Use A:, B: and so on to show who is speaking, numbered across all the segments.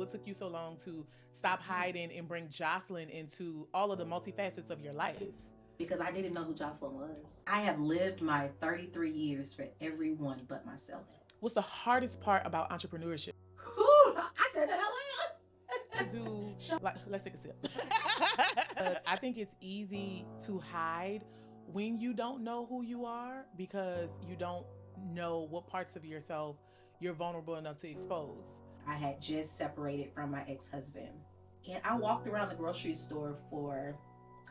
A: What took you so long to stop hiding and bring Jocelyn into all of the multifacets of your life?
B: Because I didn't know who Jocelyn was. I have lived my 33 years for everyone but myself.
A: What's the hardest part about entrepreneurship?
B: I said that out loud.
A: Let's take a sip. I think it's easy to hide when you don't know who you are because you don't know what parts of yourself you're vulnerable enough to expose.
B: I had just separated from my ex-husband, and I walked around the grocery store for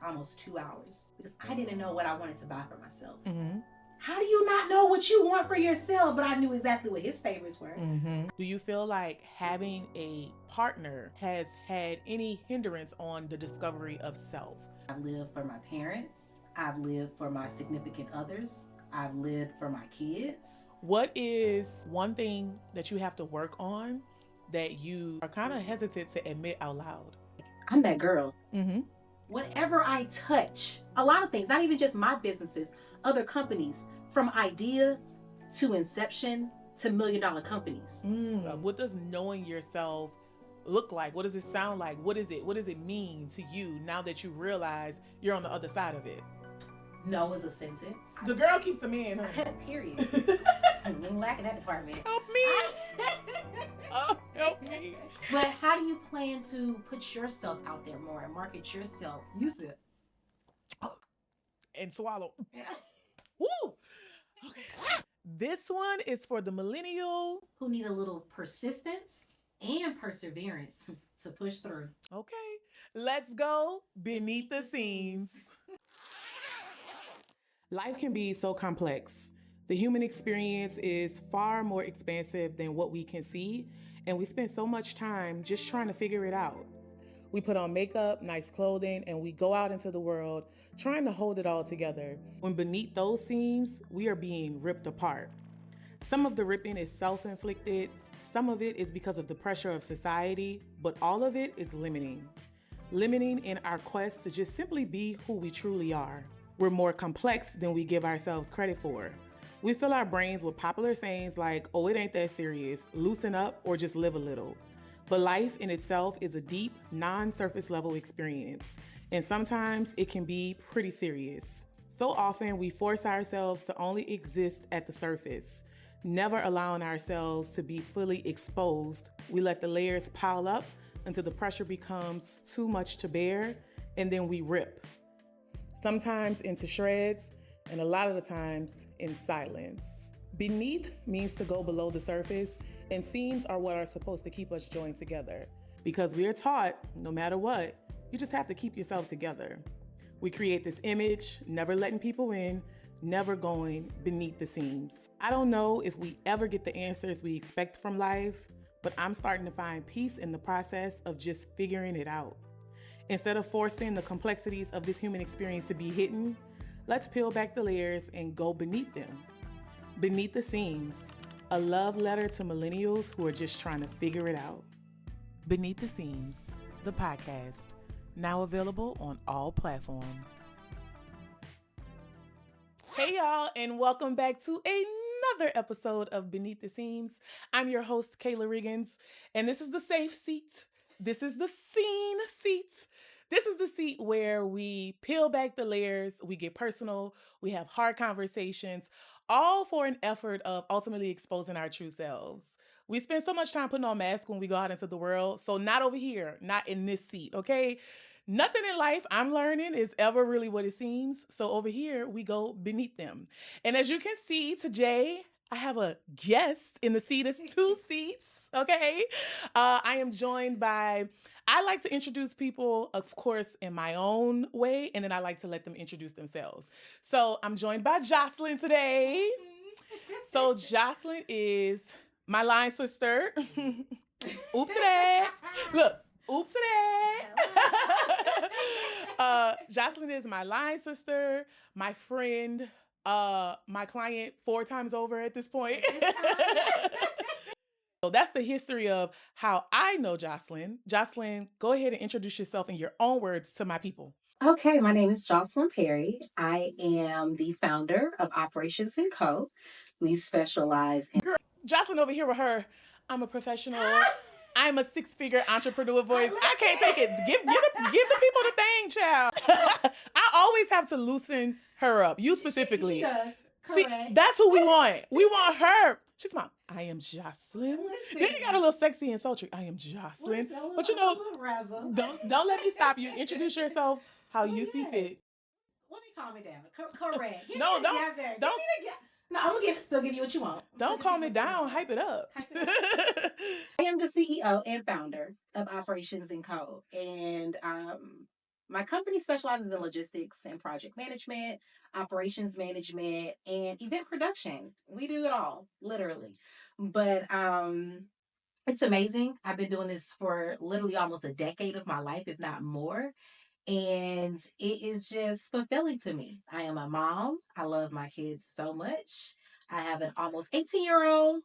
B: almost 2 hours because I didn't know what I wanted to buy for myself.
A: Mm-hmm.
B: How do you not know what you want for yourself? But I knew exactly what his favorites were.
A: Mm-hmm. Do you feel like having a partner has had any hindrance on the discovery of self?
B: I've lived for my parents. I've lived for my significant others. I've lived for my kids.
A: What is one thing that you have to work on that you are kind of hesitant to admit out loud?
B: I'm that girl.
A: Mm-hmm.
B: Whatever I touch, a lot of things, not even just my businesses, other companies, from idea to inception to $1 million companies.
A: What does knowing yourself look like? What does it sound like? What is it? What does it mean to you now that you realize you're on the other side of it?
B: No is a sentence.
A: The girl keeps them in. Huh?
B: Period. We ain't lacking that department.
A: Help me. Oh, help me.
B: But how do you plan to put yourself out there more and market yourself? Use it.
A: And swallow. Woo. Okay. This one is for the millennial
B: who need a little persistence and perseverance to push through.
A: Okay, let's go beneath the scenes. Life can be so complex. The human experience is far more expansive than what we can see, and we spend so much time just trying to figure it out. We put on makeup, nice clothing, and we go out into the world trying to hold it all together. When beneath those seams, we are being ripped apart. Some of the ripping is self-inflicted, some of it is because of the pressure of society, but all of it is limiting. Limiting in our quest to just simply be who we truly are. We're more complex than we give ourselves credit for. We fill our brains with popular sayings like, oh, it ain't that serious, loosen up, or just live a little. But life in itself is a deep, non-surface level experience, and sometimes it can be pretty serious. So often we force ourselves to only exist at the surface, never allowing ourselves to be fully exposed. We let the layers pile up until the pressure becomes too much to bear, and then we rip. Sometimes into shreds, and a lot of the times in silence. Beneath means to go below the surface, and seams are what are supposed to keep us joined together. Because we are taught, no matter what, you just have to keep yourself together. We create this image, never letting people in, never going beneath the seams. I don't know if we ever get the answers we expect from life, but I'm starting to find peace in the process of just figuring it out. Instead of forcing the complexities of this human experience to be hidden, let's peel back the layers and go beneath them. Beneath the seams, a love letter to millennials who are just trying to figure it out. Beneath the Seams, the podcast, now available on all platforms. Hey y'all, and welcome back to another episode of Beneath the Seams. I'm your host, Kayla Riggins, and this is the safe seat. This is the scene seat. This is the seat where we peel back the layers, we get personal, we have hard conversations, all for an effort of ultimately exposing our true selves. We spend so much time putting on masks when we go out into the world, so not over here, not in this seat, okay? Nothing in life, I'm learning, is ever really what it seems. So over here, we go beneath them. And as you can see today, I have a guest in the seat. It's two seats, okay? I am joined by, I like to introduce people, of course, in my own way, and then I like to let them introduce themselves. So I'm joined by Jocelyn today. So Jocelyn is my line sister. Oops to that. Look. Oops to that. Jocelyn is my line sister, my friend, my client 4 times over at this point. So that's the history of how I know Jocelyn. Jocelyn, go ahead and introduce yourself in your own words to my people.
B: Okay, my name is Jocelyn Perry. I am the founder of Operations & Co. We specialize in...
A: Girl, Jocelyn over here with her, I'm a professional I'm a six-figure entrepreneur voice. I can't take it. Give the people the thing, child. I always have to loosen her up. You specifically.
B: She does.
A: See,
B: Correct.
A: that's who we want. We want her. She's my, I am Jocelyn.
B: Listen.
A: Then you got a little sexy and sultry. I am Jocelyn. But you know, don't let me stop you. Introduce yourself how you see fit.
B: Let me calm it down. Correct. Give
A: No,
B: me the
A: don't.
B: gap there.
A: Don't.
B: No, I'm gonna still give you what you want.
A: Don't calm it down. Hype it up.
B: I am the CEO and founder of Operations & Co. And my company specializes in logistics and project management, operations management, and event production. We do it all, literally. But it's amazing. I've been doing this for literally almost a decade of my life, if not more. And it is just fulfilling to me. I am a mom. I love my kids so much. I have an almost 18-year-old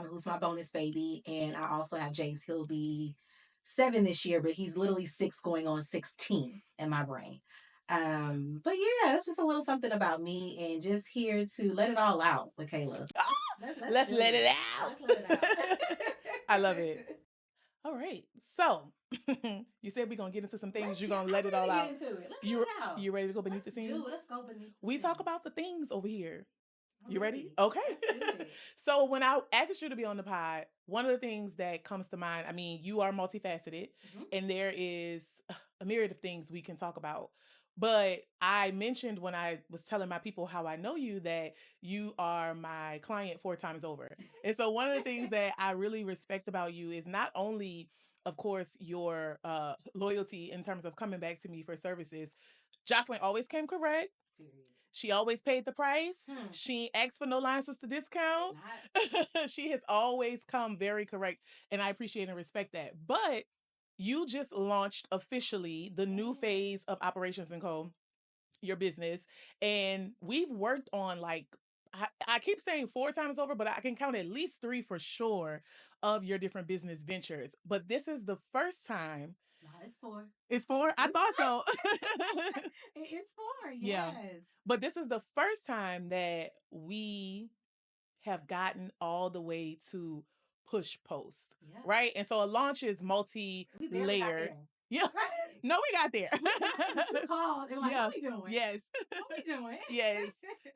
B: who's my bonus baby. And I also have Jace. He'll be 7 this year, but he's literally 6 going on 16 in my brain. But yeah, that's just a little something about me and just here to let it all out with Kayla.
A: Let's let it out. I love it. All right. So you said we're going to get into some things. You're going to let it all out. You ready to go beneath the scenes?
B: Let's go beneath the scenes.
A: We talk about the things over here. You ready? Okay. So when I asked you to be on the pod, one of the things that comes to mind, I mean, you are multifaceted and there is a myriad of things we can talk about. But I mentioned when I was telling my people how I know you that you are my client 4 times over. And so one of the things that I really respect about you is not only, of course, your loyalty in terms of coming back to me for services. Jocelyn always came correct. She always paid the price. She ain't asked for no license to discount. She has always come very correct. And I appreciate and respect that. But you just launched officially the new phase of Operations & Co., your business. And we've worked on I keep saying 4 times over, but I can count at least 3 for sure of your different business ventures. But this is the first time.
B: No, it's 4.
A: It's 4? I thought so.
B: It's 4, yes.
A: Yeah. But this is the first time that we have gotten all the way to push post, right? And so a launch is multi-layered. Yeah. Right. No, we got there.
B: You called and like, what are we doing?
A: Yes.
B: What are we doing?
A: Yes.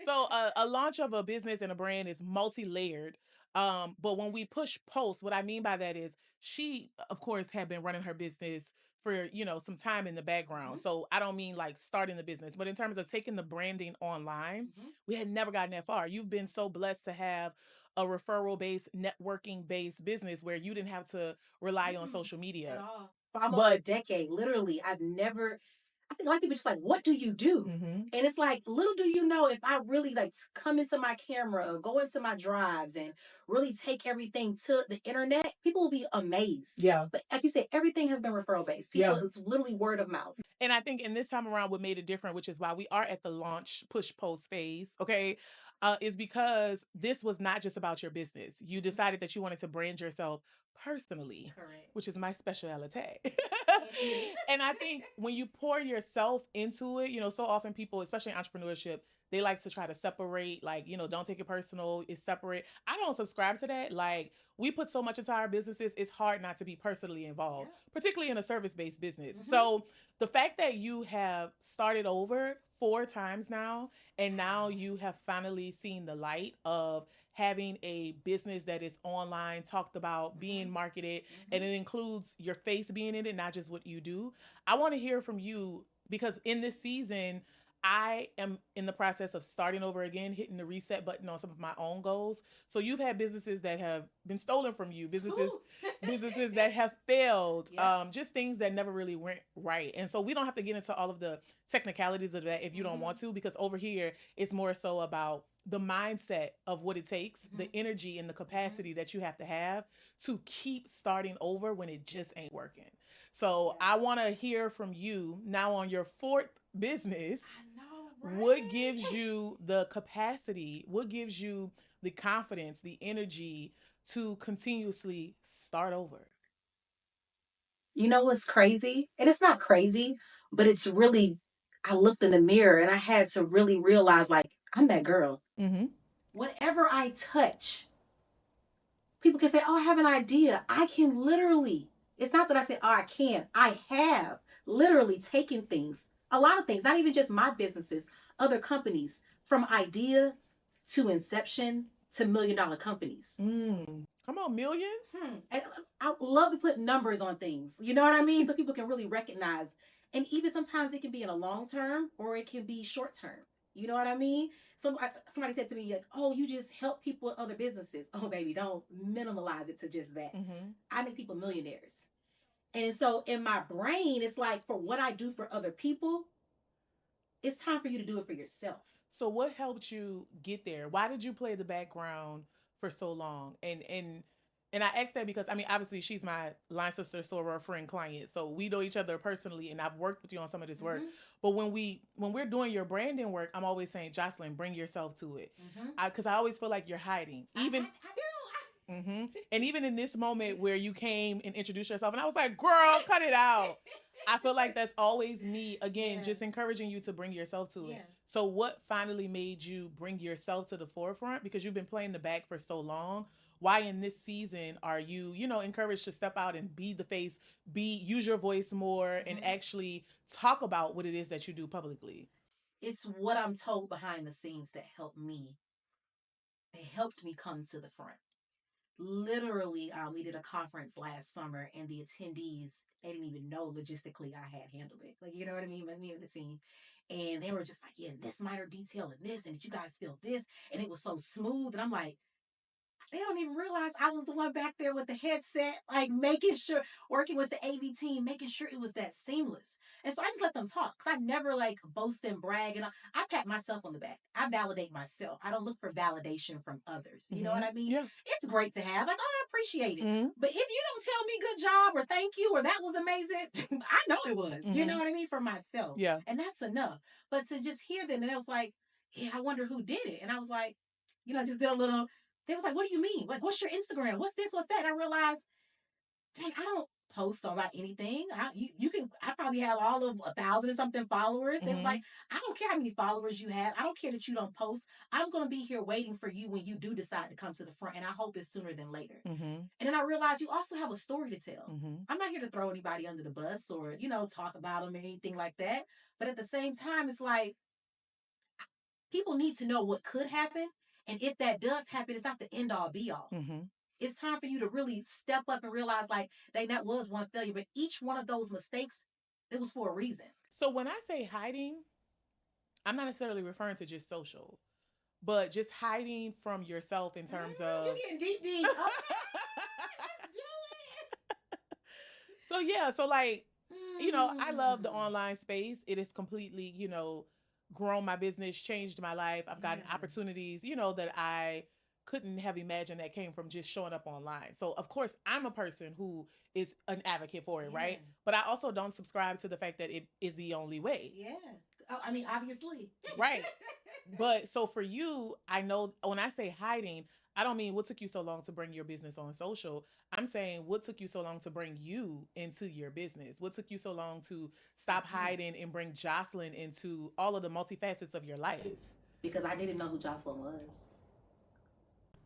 A: So a launch of a business and a brand is multi-layered. But when we push post, what I mean by that is she, of course, had been running her business for, some time in the background. So I don't mean like starting the business, but in terms of taking the branding online, we had never gotten that far. You've been so blessed to have a referral-based, networking-based business where you didn't have to rely on social media.
B: At all. For almost a decade, literally, I think a lot of people just like, what do you do? And it's like, little do you know, if I really come into my camera or go into my drives and really take everything to the internet, people will be amazed. Yeah. But like you said, everything has been referral based. It's literally word of mouth.
A: And I think in this time around, what made it different, which is why we are at the launch push post phase, okay, is because this was not just about your business. You decided that you wanted to brand yourself personally.
B: Correct.
A: Which is my specialty. And I think when you pour yourself into it, so often people, especially in entrepreneurship, they like to try to separate, don't take it personal, it's separate. I don't subscribe to that. We put so much into our businesses, it's hard not to be personally involved, particularly in a service-based business. So the fact that you have started over 4 times now, and now you have finally seen the light of having a business that is online, talked about, being marketed, and it includes your face being in it, not just what you do. I want to hear from you because in this season, I am in the process of starting over again, hitting the reset button on some of my own goals. So you've had businesses that have been stolen from you, businesses that have failed, just things that never really went right. And so we don't have to get into all of the technicalities of that if you don't want to, because over here, it's more so about the mindset of what it takes, the energy and the capacity that you have to keep starting over when it just ain't working. So I want to hear from you now on your 4th business.
B: I know, right?
A: What gives you the capacity? What gives you the confidence, the energy to continuously start over?
B: You know what's crazy? And it's not crazy, but it's really, I looked in the mirror and I had to really realize, I'm that girl. Whatever I touch People can say, oh, I have an idea. I can literally, it's not that I say, oh, I can. I have literally taken things, a lot of things, not even just my businesses, other companies, from idea to inception to $1 million companies.
A: Come on, millions?
B: And I love to put numbers on things. You know what I mean? So people can really recognize. And even sometimes it can be in a long term or it can be short term. You know what I mean? Somebody said to me, like, oh, you just help people with other businesses. Oh, baby, don't minimalize it to just that. I make people millionaires. And so in my brain, it's like for what I do for other people, it's time for you to do it for yourself.
A: So what helped you get there? Why did you play the background for so long? And I asked that because I mean obviously she's my line sister, soror, friend, client. So we know each other personally and I've worked with you on some of this work. But when we're doing your branding work, I'm always saying, Jocelyn, bring yourself to it. Because I always feel like you're hiding. Even
B: I do.
A: And even in this moment where you came and introduced yourself, and I was like, girl, cut it out. I feel like that's always me, again, just encouraging you to bring yourself to it. So what finally made you bring yourself to the forefront? Because you've been playing the back for so long. Why in this season are you, encouraged to step out and be the face, use your voice more and actually talk about what it is that you do publicly?
B: It's what I'm told behind the scenes that helped me. It helped me come to the front. Literally, we did a conference last summer, and the attendees, they didn't even know logistically I had handled it. Like, you know what I mean? But me and the team. And they were just like, yeah, this minor detail and this, and you guys feel this. And it was so smooth. And I'm like, they don't even realize I was the one back there with the headset, like making sure, working with the AV team, making sure it was that seamless. And so I just let them talk because I never like boast and brag. And I pat myself on the back. I validate myself. I don't look for validation from others. You know what I mean?
A: Yeah.
B: It's great to have. Like, oh, I appreciate it.
A: Mm-hmm.
B: But if you don't tell me good job or thank you or that was amazing, I know it was. You know what I mean? For myself.
A: Yeah.
B: And that's enough. But to just hear them, and it was like, yeah, I wonder who did it. And I was like, I just did a little. They was like, what do you mean? Like, what's your Instagram? What's this? What's that? And I realized, dang, I don't post about anything. I probably have all of 1,000 or something followers. They was like, I don't care how many followers you have. I don't care that you don't post. I'm going to be here waiting for you when you do decide to come to the front. And I hope it's sooner than later. And then I realized you also have a story to tell. I'm not here to throw anybody under the bus or, talk about them or anything like that. But at the same time, it's like, people need to know what could happen. And if that does happen, it's not the end all be all. It's time for you to really step up and realize, like, that was one failure, but each one of those mistakes, it was for a reason.
A: So when I say hiding, I'm not necessarily referring to just social, but just hiding from yourself in terms of.
B: You're getting deep. Okay. Let's do
A: it. So yeah, so like, I love the online space. It is completely, grown my business, changed my life. I've gotten opportunities, that I couldn't have imagined that came from just showing up online. So of course I'm a person who is an advocate for it, right? But I also don't subscribe to the fact that it is the only way.
B: Yeah. I mean, obviously.
A: Right. But so for you, I know when I say hiding, I don't mean what took you so long to bring your business on social. I'm saying what took you so long to bring you into your business? What took you so long to stop hiding and bring Jocelyn into all of the multifacets of your life?
B: Because I didn't know who Jocelyn was.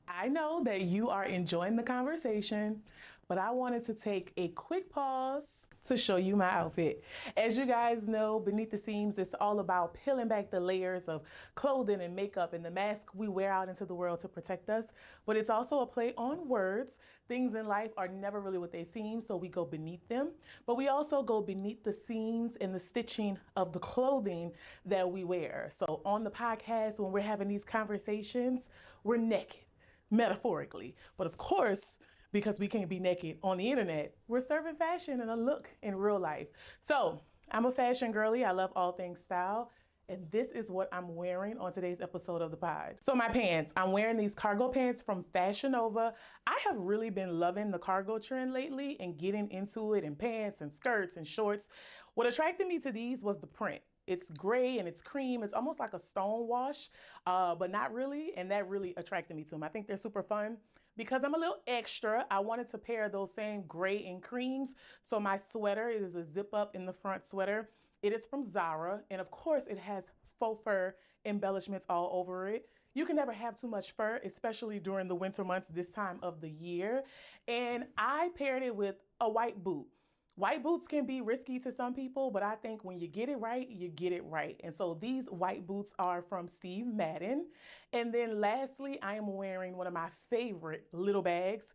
A: I know that you are enjoying the conversation, but I wanted to take a quick pause to show you my outfit. As you guys know, beneath the seams, it's all about peeling back the layers of clothing and makeup and the mask we wear out into the world to protect us. But it's also a play on words. Things in life are never really what they seem, so we go beneath them. But we also go beneath the seams and the stitching of the clothing that we wear. So on the podcast, when we're having these conversations, we're naked, metaphorically. But of course, because we can't be naked on the internet, we're serving fashion and a look in real life. So I'm a fashion girly. I love all things style. And this is what I'm wearing on today's episode of the pod. So my pants, I'm wearing these cargo pants from Fashion Nova. I have really been loving the cargo trend lately and getting into it in pants and skirts and shorts. What attracted me to these was the print. It's gray and it's cream. It's almost like a stone wash, but not really. And that really attracted me to them. I think they're super fun. Because I'm a little extra, I wanted to pair those same gray and creams. So my sweater is a zip up in the front sweater. It is from Zara. And of course it has faux fur embellishments all over it. You can never have too much fur, especially during the winter months this time of the year. And I paired it with a white boot. White boots can be risky to some people, but I think when you get it right, you get it right. And so these white boots are from Steve Madden. And then lastly, I am wearing one of my favorite little bags.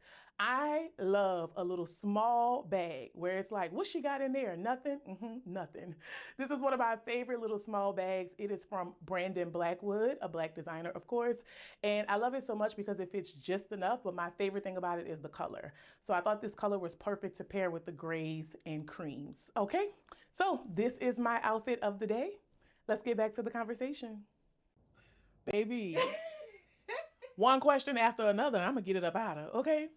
A: I love a little small bag where it's like, what she got in there? Nothing? Nothing. This is one of my favorite little small bags. It is from Brandon Blackwood, a black designer, of course. And I love it so much because it fits just enough. But my favorite thing about it is the color. So I thought this color was perfect to pair with the grays and creams. Okay, so this is my outfit of the day. Let's get back to the conversation. Baby, one question after another, I'm gonna get it up out of. Okay.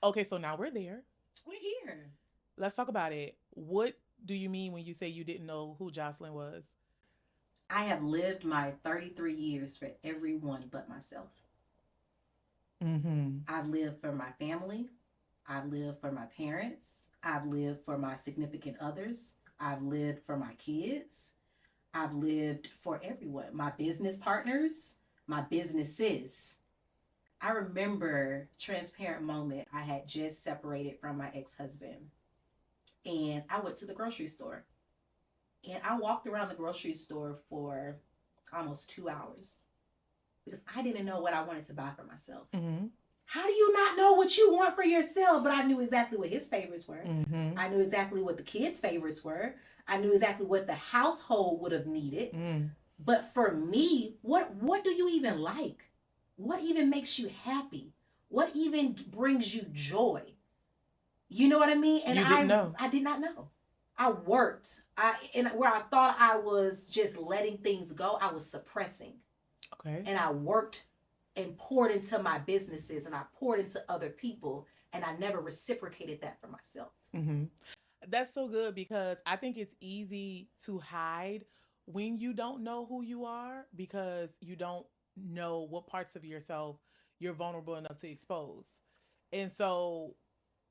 A: Okay, so now we're there.
B: We're here.
A: Let's talk about it. What do you mean when you say you didn't know who Jocelyn was?
B: I have lived my 33 years for everyone but myself.
A: Mm-hmm.
B: I've lived for my family. I've lived for my parents. I've lived for my significant others. I've lived for my kids. I've lived for everyone, my business partners, my businesses. I remember transparent moment. I had just separated from my ex-husband and I went to the grocery store and I walked around the grocery store for almost 2 hours because I didn't know what I wanted to buy for myself.
A: Mm-hmm.
B: How do you not know what you want for yourself? But I knew exactly what his favorites were.
A: Mm-hmm.
B: I knew exactly what the kids' favorites were. I knew exactly what the household would have needed.
A: Mm.
B: But for me, what do you even like? What even makes you happy? What even brings you joy? You know what I mean? And
A: You didn't know.
B: I did not know. I worked. And where I thought I was just letting things go, I was suppressing.
A: Okay.
B: And I worked and poured into my businesses and I poured into other people and I never reciprocated that for myself.
A: Mm-hmm. That's so good because I think it's easy to hide when you don't know who you are because you don't know what parts of yourself you're vulnerable enough to expose. And so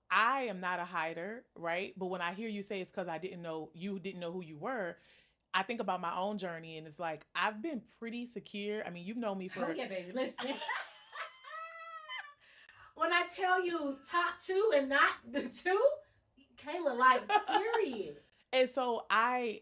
A: I am not a hider, right? But when I hear you say it's because I didn't know you didn't know who you were, I think about my own journey and it's like I've been pretty secure. I mean, you've known me for
B: Oh yeah, baby, listen. When I tell you top two and not the two, Kayla, like, period.
A: And so I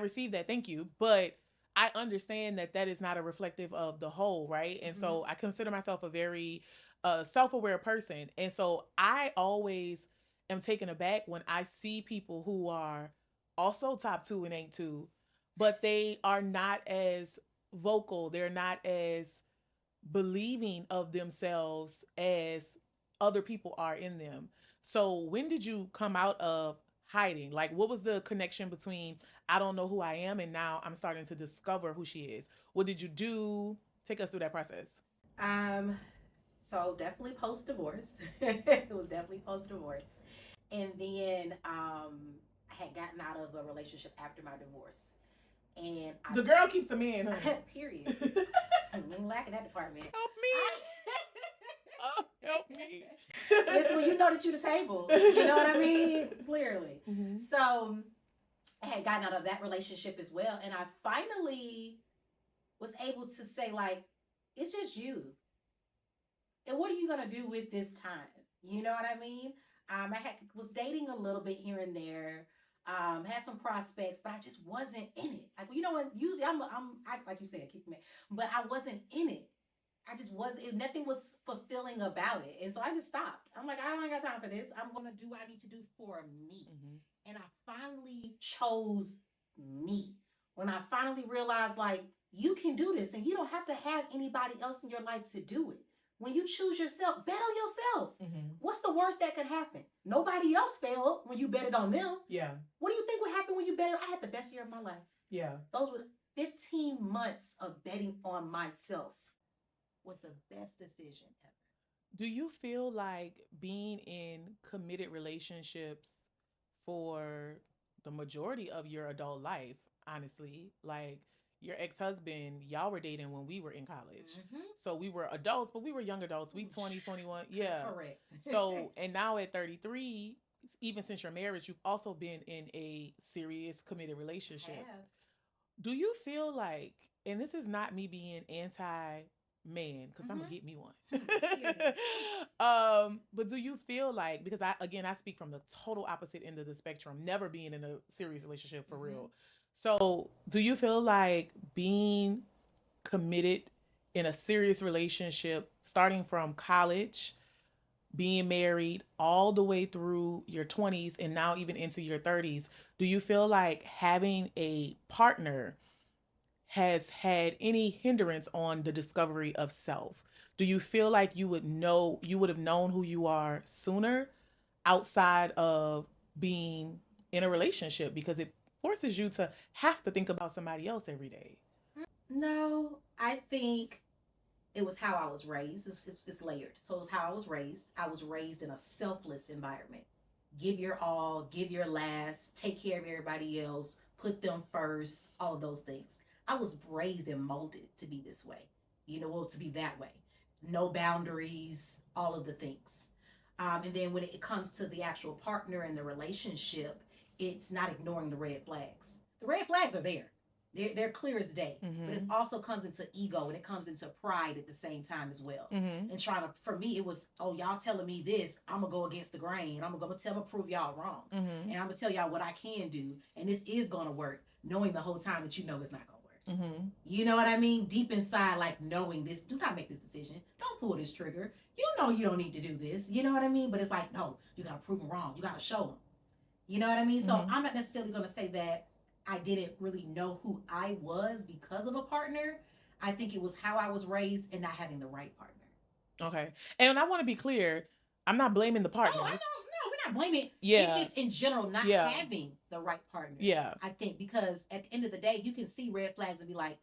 A: received that, thank you, but I understand that that is not a reflective of the whole, right? And so I consider myself a very self-aware person, and so I always am taken aback when I see people who are also top two and ain't two, but they are not as vocal, they're not as believing of themselves as other people are in them. So when did you come out of hiding? Like what was the connection between I don't know who I am and now I'm starting to discover who she is? What did you do? Take us through that process.
B: Um, so definitely post divorce. It was definitely post divorce. And then I had gotten out of a relationship after my divorce. And
A: the girl keeps a man, huh?
B: Period. I'm lacking that department.
A: Help me. Oh, help me.
B: Listen, when you know that you're the table, you know what I mean? Clearly.
A: Mm-hmm.
B: So I had gotten out of that relationship as well. And I finally was able to say, like, it's just you. And what are you going to do with this time? You know what I mean? Was dating a little bit here and there. Had some prospects, but I just wasn't in it. Like, you know what? Usually I'm like you said, keep me, but I wasn't in it. I just wasn't. Nothing was fulfilling about it, and so I just stopped. I'm like, I don't got time for this. I'm gonna do what I need to do for me, and I finally chose me. When I finally realized, like, you can do this, and you don't have to have anybody else in your life to do it. When you choose yourself, bet on yourself. What's the worst that could happen? Nobody else failed when you betted on them.
A: Yeah.
B: What do you think would happen when you betted? I had the best year of my life.
A: Yeah.
B: Those were 15 months of betting on myself. Was the best decision ever.
A: Do you feel like being in committed relationships for the majority of your adult life, honestly, like your ex-husband, y'all were dating when we were in college. So we were adults, but we were young adults. We 20, 21. Yeah.
B: Correct.
A: So, and now at 33, even since your marriage, you've also been in a serious committed relationship.
B: I have.
A: Do you feel like and this is not me being anti man, because I'm gonna get me one.
B: Period.
A: But do you feel like, because I speak from the total opposite end of the spectrum, never being in a serious relationship for real. So do you feel like being committed in a serious relationship, starting from college, being married all the way through your 20s and now even into your 30s, do you feel like having a partner has had any hindrance on the discovery of self? Do you feel like you would have known who you are sooner outside of being in a relationship, because it forces you to have to think about somebody else every day?
B: No, I think it was how I was raised. It's layered. So it was how I was raised. I was raised in a selfless environment. Give your all, give your last, take care of everybody else, put them first, all of those things. I was raised and molded to be this way, well, to be that way. No boundaries, all of the things. And then when it comes to the actual partner and the relationship, it's not ignoring the red flags. The red flags are there. They're clear as day. But it also comes into ego and it comes into pride at the same time as well. And trying to, for me, it was, oh, y'all telling me this, I'm going to go against the grain. I'm going to prove y'all wrong. And I'm going to tell y'all what I can do. And this is going to work, knowing the whole time that it's not going to work. You know what I mean? Deep inside, like knowing this, do not make this decision. Don't pull this trigger. You know you don't need to do this. You know what I mean? But it's like, no, you got to prove them wrong. You got to show them. You know what I mean? So I'm not necessarily going to say that I didn't really know who I was because of a partner. I think it was how I was raised and not having the right partner.
A: Okay. And I want to be clear, I'm not blaming the partners.
B: Oh, I don't. No, we're not blaming.
A: Yeah.
B: It's just in general not having the right partner.
A: Yeah.
B: I think because at the end of the day, you can see red flags and be like,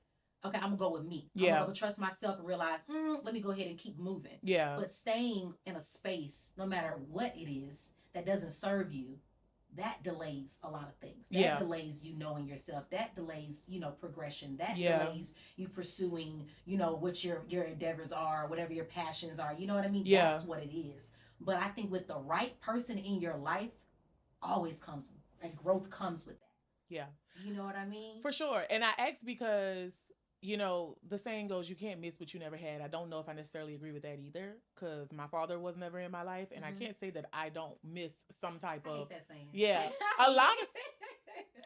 B: okay, I'm going to go with me.
A: Yeah.
B: I'm going to trust myself and realize, let me go ahead and keep moving.
A: Yeah.
B: But staying in a space, no matter what it is, that doesn't serve you, that delays a lot of things. That delays you knowing yourself. That delays, progression. That delays you pursuing, what your endeavors are, whatever your passions are. You know what I mean?
A: Yeah.
B: That's what it is. But I think with the right person in your life, always comes, and growth comes with that.
A: Yeah.
B: You know what I mean?
A: For sure. And I asked because, the saying goes, you can't miss what you never had. I don't know if I necessarily agree with that either, because my father was never in my life, and I can't say that I don't miss some type of.
B: I hate that saying.
A: Yeah,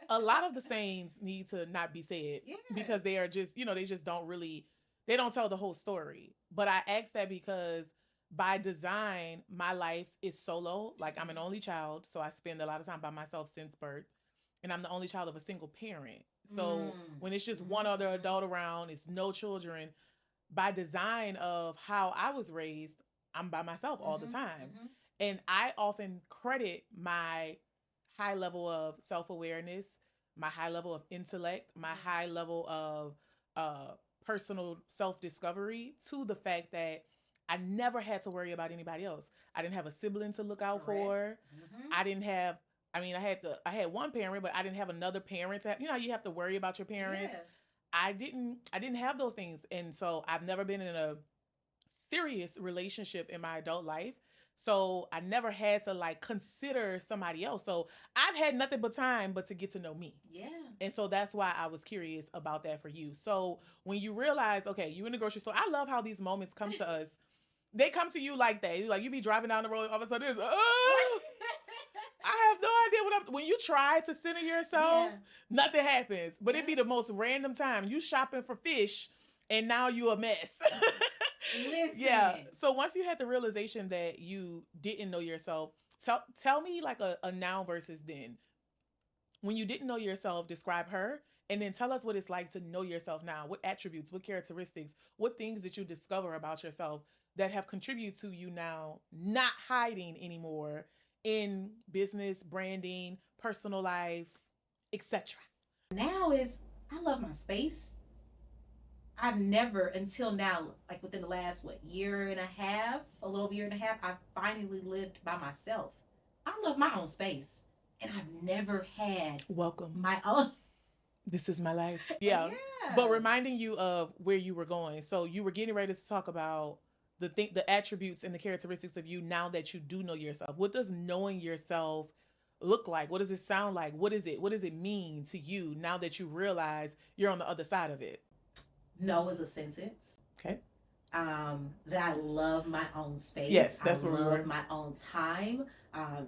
A: a lot of the sayings need to not be said because they are just, they just don't really, they don't tell the whole story. But I asked that because by design, my life is solo. Like, I'm an only child, so I spend a lot of time by myself since birth, and I'm the only child of a single parent. So when it's just one other adult around, it's no children. By design of how I was raised, I'm by myself all the time. And I often credit my high level of self-awareness, my high level of intellect, my high level of personal self-discovery to the fact that I never had to worry about anybody else. I didn't have a sibling to look out for. I didn't have, I had one parent, but I didn't have another parent to have, you have to worry about your parents. Yeah. I didn't have those things. And so I've never been in a serious relationship in my adult life. So I never had to consider somebody else. So I've had nothing but time but to get to know me.
B: Yeah.
A: And so that's why I was curious about that for you. So when you realize, okay, you in the grocery store, I love how these moments come to us. They come to you like that. Like, you be driving down the road, all of a sudden it's, I have no idea what when you try to center yourself, nothing happens. But it'd be the most random time. You shopping for fish and now you a mess.
B: Listen.
A: Yeah. So once you had the realization that you didn't know yourself, tell me a now versus then. When you didn't know yourself, describe her, and then tell us what it's like to know yourself now. What attributes, what characteristics, what things did you discover about yourself that have contributed to you now not hiding anymore in business, branding, personal life, etc.
B: Now is, I love my space. I've never, until now, within the last, year and a half, a little over year and a half, I finally lived by myself. I love my own space. And I've never had my own.
A: This is my life. Yeah. But reminding you of where you were going. So you were getting ready to talk about the attributes and the characteristics of you now that you do know yourself. What does knowing yourself look like? What does it sound like? What does it mean to you now that you realize you're on the other side of it?
B: No is a sentence.
A: Okay.
B: That I love my own space.
A: Yes, that's
B: I
A: where we
B: love
A: were.
B: my own time.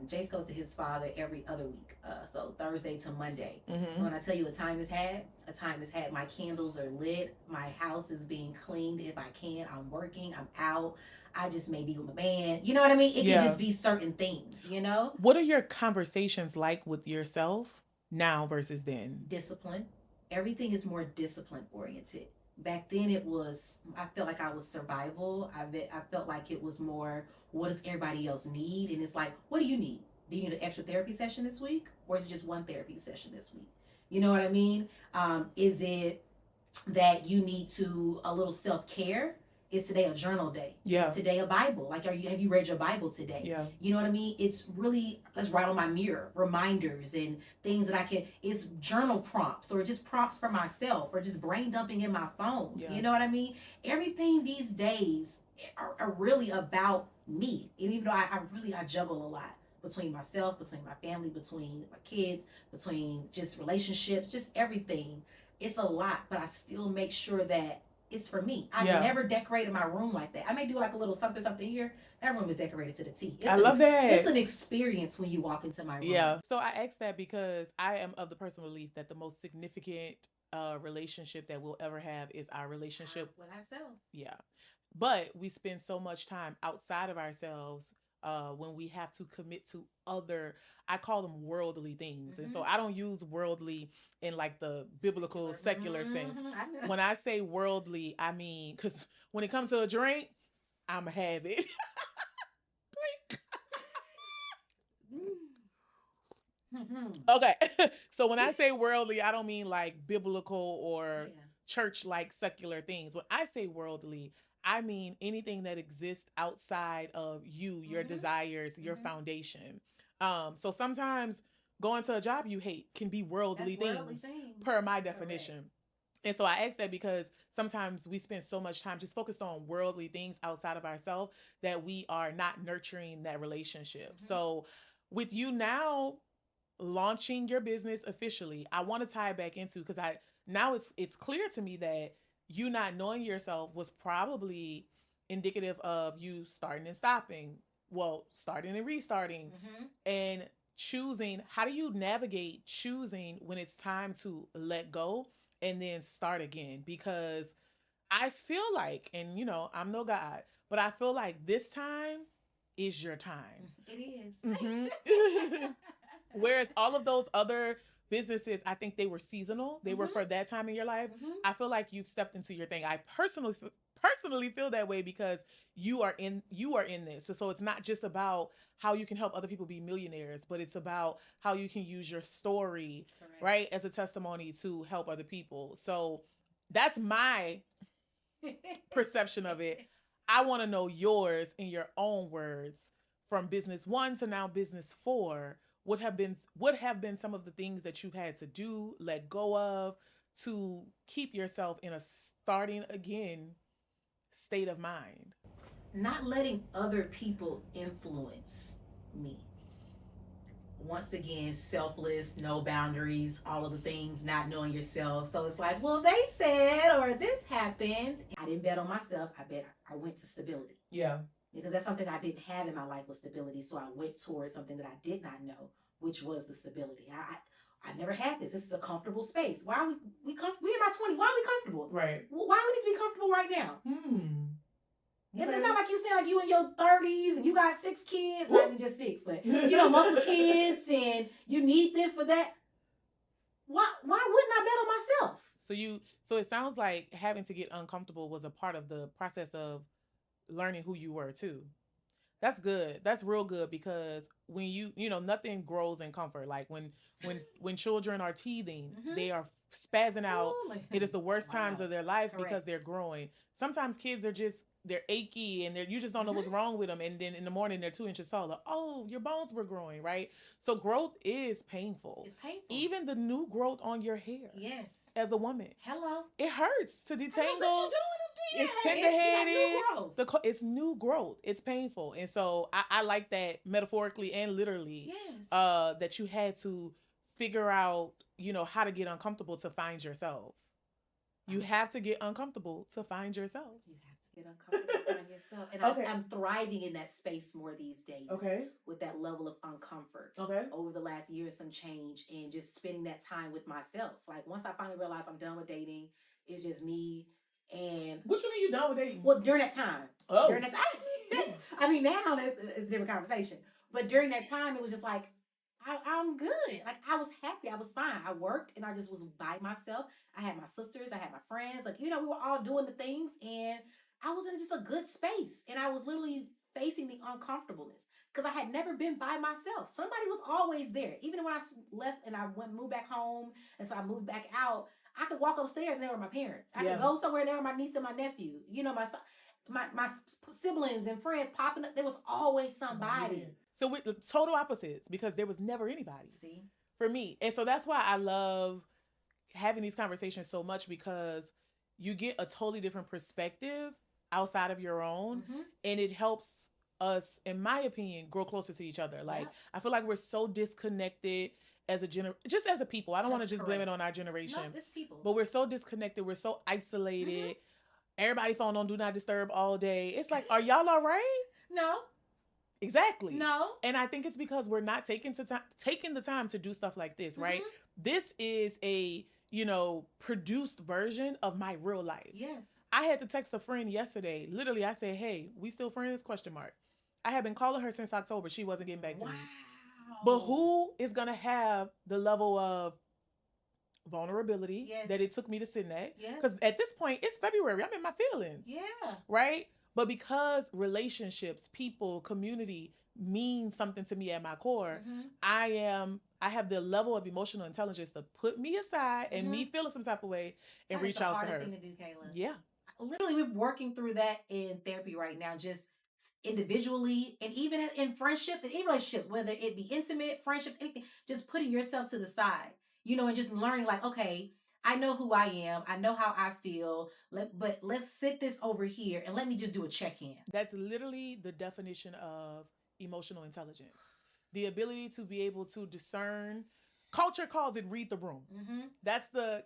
B: Jace goes to his father every other week, so Thursday to Monday.
A: Mm-hmm.
B: When I tell you a time is had, a time is had. My candles are lit. My house is being cleaned if I can. I'm working. I'm out. I just may be with my man. You know what I mean? It
A: Yeah.
B: can just be certain things, you know?
A: What are your conversations like with yourself now versus then?
B: Discipline. Everything is more discipline oriented. Back then it was, I felt like I was survival. I felt like it was more, what does everybody else need? And it's like, what do you need? Do you need an extra therapy session this week? Or is it just one therapy session this week? You know what I mean? Is it that you need to a little self-care? Is today a journal day?
A: Yeah.
B: Is today a Bible? Like, have you read your Bible today?
A: Yeah.
B: You know what I mean? It's really, let's write on my mirror reminders and things that I can. It's journal prompts or just prompts for myself or just brain dumping in my phone.
A: Yeah.
B: You know what I mean? Everything these days are really about me. And even though I juggle a lot between myself, between my family, between my kids, between just relationships, just everything. It's a lot, but I still make sure that it's for me. I never decorated my room like that. I may do like a little something here. That room is decorated to the T.
A: I love that.
B: It's an experience when you walk into my room.
A: Yeah. So I asked that because I am of the personal belief that the most significant relationship that we'll ever have is our relationship
B: with ourselves.
A: Yeah. But we spend so much time outside of ourselves when we have to commit to other, I call them worldly things. Mm-hmm. And so I don't use worldly in like the biblical, secular sense. When I say worldly, I mean, because when it comes to a drink, I'm going to have it. Okay. So when I say worldly, I don't mean like biblical or church-like secular things. When I say worldly, I mean anything that exists outside of you, your desires, your foundation. So sometimes going to a job you hate can be worldly things per my definition. Correct. And so I ask that because sometimes we spend so much time just focused on worldly things outside of ourselves that we are not nurturing that relationship. Mm-hmm. So with you now launching your business officially, I want to tie it back into, because now it's clear to me that you not knowing yourself was probably indicative of you starting and stopping. Well, starting and restarting, and choosing. How do you navigate choosing when it's time to let go and then start again? Because I feel like, and I'm no God, but I feel like this time is your time.
B: It is.
A: Mm-hmm. Whereas all of those other businesses, I think they were seasonal. They were for that time in your life. I feel like you've stepped into your thing. I personally feel that way because you are in this. So it's not just about how you can help other people be millionaires, but it's about how you can use your story, correct, right, as a testimony to help other people. So that's my perception of it. I want to know yours in your own words, from business 1 to now business 4. What have been some of the things that you've had to do, let go of, to keep yourself in a starting again state of mind?
B: Not letting other people influence me. Once again, selfless, no boundaries, all of the things, not knowing yourself. So it's like, well, they said, or this happened. I didn't bet on myself. I went to stability.
A: Yeah.
B: Because that's something I didn't have in my life, was stability. So I went towards something that I did not know, which was the stability. I never had this. This is a comfortable space. Why are we comfortable? We in my 20s. Why are we comfortable?
A: Right.
B: Why do we need to be comfortable right now? Okay. It's not like you sound like you in your 30s and you got 6 kids, not even just 6, but multiple kids, and you need this for that. Why wouldn't I bet on myself?
A: So it sounds like having to get uncomfortable was a part of the process of learning who you were too. That's good. That's real good, because when nothing grows in comfort. Like when children are teething, they are spazzing out. It is the worst times of their life. Correct. Because they're growing. Sometimes kids are they're achy and you just don't know what's wrong with them. And then in the morning they're 2 inches taller. Oh, your bones were growing, right? So growth is painful.
B: It's painful.
A: Even the new growth on your hair.
B: Yes.
A: As a woman.
B: Hello.
A: It hurts to detangle.
B: What you doing?
A: It's tender-headed. It's new growth. It's painful. And so I like that, metaphorically and literally.
B: Yes.
A: That you had to figure out, how to get uncomfortable to find yourself. You have to get uncomfortable to find yourself.
B: You have to get uncomfortable on yourself. And
A: Okay.
B: I'm thriving in that space more these days.
A: Okay.
B: With that level of uncomfort.
A: Okay.
B: Over the last year, some change, and just spending that time with myself. Like once I finally realized I'm done with dating, it's just me. And
A: what you mean you done with dating?
B: Well, during that time.
A: Oh.
B: During that time. I mean, now it's a different conversation. But during that time, it was just like, I'm good. Like I was happy. I was fine. I worked and I just was by myself. I had my sisters. I had my friends. Like, we were all doing the things and I was in just a good space. And I was literally facing the uncomfortableness because I had never been by myself. Somebody was always there. Even when I left and I moved back home. And so I moved back out, I could walk upstairs and there were my parents. I could go somewhere and there were my niece and my nephew. My siblings and friends popping up. There was always somebody.
A: So with the total opposites, because there was never anybody.
B: See?
A: For me. And so that's why I love having these conversations so much, because you get a totally different perspective outside of your own. Mm-hmm. And it helps us, in my opinion, grow closer to each other. Like, I feel like we're so disconnected as just as a people. I don't want to just blame it on our generation.
B: No, it's people.
A: But we're so disconnected. We're so isolated. Mm-hmm. Everybody phone on do not disturb all day. It's like, are y'all all right?
B: No.
A: Exactly.
B: No.
A: And I think it's because we're not taking the time to do stuff like this, right? Mm-hmm. This is a, produced version of my real life.
B: Yes.
A: I had to text a friend yesterday. Literally, I said, "Hey, we still friends?" ? I have been calling her since October. She wasn't getting back to me. But who is going to have the level of vulnerability that it took me to sit at? Because at this point, it's February. I'm in my feelings.
B: Yeah.
A: Right? But because relationships, people, community mean something to me at my core, mm-hmm. I have the level of emotional intelligence to put me aside and mm-hmm. me feeling some type of way and reach out to her.
B: That's the hardest thing to do, Kayla.
A: Yeah.
B: Literally, we're working through that in therapy right now, just individually and even in friendships and any relationships, whether it be intimate, friendships, anything, just putting yourself to the side, and just learning like, okay, I know who I am. I know how I feel. But let's sit this over here and let me just do a check-in.
A: That's literally the definition of emotional intelligence. The ability to be able to discern. Culture calls it read the room. Mm-hmm. That's the